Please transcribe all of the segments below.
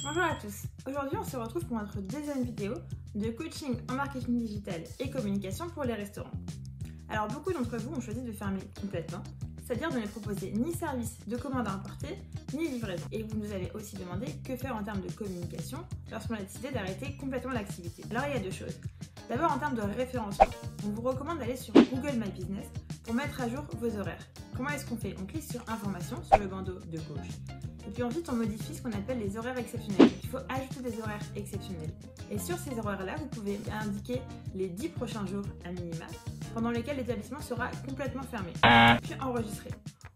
Bonjour à tous, aujourd'hui on se retrouve pour notre deuxième vidéo de coaching en marketing digital et communication pour les restaurants. Alors beaucoup d'entre vous ont choisi de fermer complètement, c'est-à-dire de ne proposer ni service de commande à emporter, ni livraison. Et vous nous avez aussi demandé que faire en termes de communication lorsqu'on a décidé d'arrêter complètement l'activité. Alors il y a deux choses. D'abord en termes de référencement, on vous recommande d'aller sur Google My Business pour mettre à jour vos horaires. Comment est-ce qu'on fait? On clique sur Informations sur le bandeau de gauche. Et puis ensuite, on modifie ce qu'on appelle les horaires exceptionnels. Il faut ajouter des horaires exceptionnels. Et sur ces horaires-là, vous pouvez indiquer les 10 prochains jours à minima, pendant lesquels l'établissement sera complètement fermé. Puis enregistrer.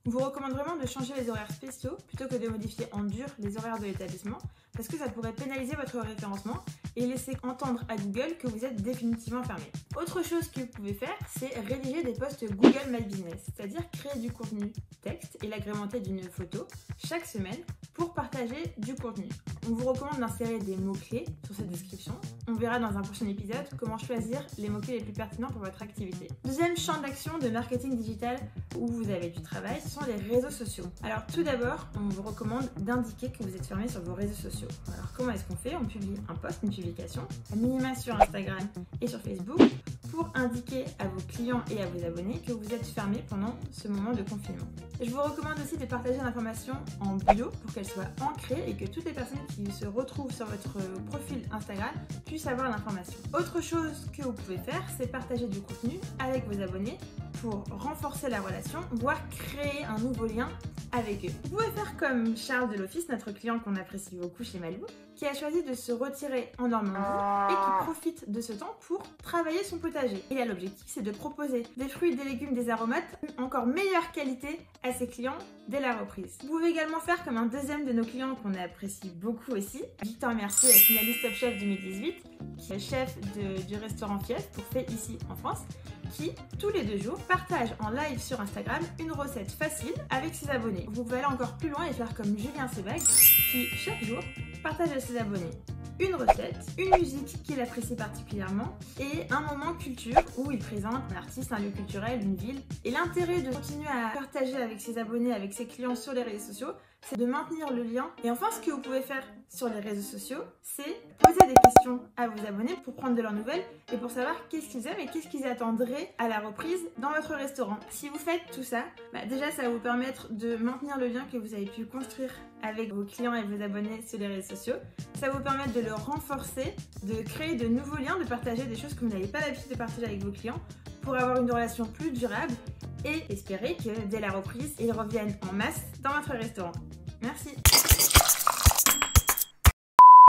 On vous recommande vraiment de changer les horaires spéciaux plutôt que de modifier en dur les horaires de l'établissement, parce que ça pourrait pénaliser votre référencement et laisser entendre à Google que vous êtes définitivement fermé. Autre chose que vous pouvez faire, c'est rédiger des posts Google My Business, c'est-à-dire créer du contenu texte et l'agrémenter d'une photo chaque semaine pour partager du contenu. On vous recommande d'insérer des mots-clés sur cette description. On verra dans un prochain épisode comment choisir les mots-clés les plus pertinents pour votre activité. Deuxième champ d'action de marketing digital où vous avez du travail, ce sont les réseaux sociaux. Alors tout d'abord, on vous recommande d'indiquer que vous êtes fermé sur vos réseaux sociaux. Alors comment est-ce qu'on fait? On publie un post, une publication, à minima sur Instagram et sur Facebook, pour indiquer à vos clients et à vos abonnés que vous êtes fermé pendant ce moment de confinement. Je vous recommande aussi de partager l'information en bio pour qu'elle soit ancrée et que toutes les personnes qui se retrouvent sur votre profil Instagram puissent avoir l'information. Autre chose que vous pouvez faire, c'est partager du contenu avec vos abonnés pour renforcer la relation, voire créer un nouveau lien avec eux. Vous pouvez faire comme Charles de l'Office, notre client qu'on apprécie beaucoup chez Malibu, qui a choisi de se retirer en Normandie et qui profite de ce temps pour travailler son potager. Et là, l'objectif, c'est de proposer des fruits, des légumes, des aromates encore meilleure qualité à ses clients dès la reprise. Vous pouvez également faire comme un deuxième de nos clients qu'on apprécie beaucoup aussi, Victor Mercier, finaliste Top Chef 2018, qui est chef du restaurant Fief pour Fait ici en France, qui, tous les 2 jours, partage en live sur Instagram une recette facile avec ses abonnés. Vous pouvez aller encore plus loin et faire comme Julien Sebag, qui, chaque jour, partage à ses abonnés une recette, une musique qu'il apprécie particulièrement et un moment culture où il présente un artiste, un lieu culturel, une ville. Et l'intérêt de continuer à partager avec ses abonnés, avec ses clients sur les réseaux sociaux, c'est de maintenir le lien. Et enfin, ce que vous pouvez faire sur les réseaux sociaux, c'est poser des questions à vos abonnés pour prendre de leurs nouvelles et pour savoir qu'est-ce qu'ils aiment et qu'est-ce qu'ils attendraient à la reprise dans votre restaurant. Si vous faites tout ça, déjà ça va vous permettre de maintenir le lien que vous avez pu construire avec vos clients et vos abonnés sur les réseaux sociaux. Ça va vous permettre de le renforcer, de créer de nouveaux liens, de partager des choses que vous n'avez pas l'habitude de partager avec vos clients pour avoir une relation plus durable et espérer que dès la reprise, ils reviennent en masse dans votre restaurant. Merci.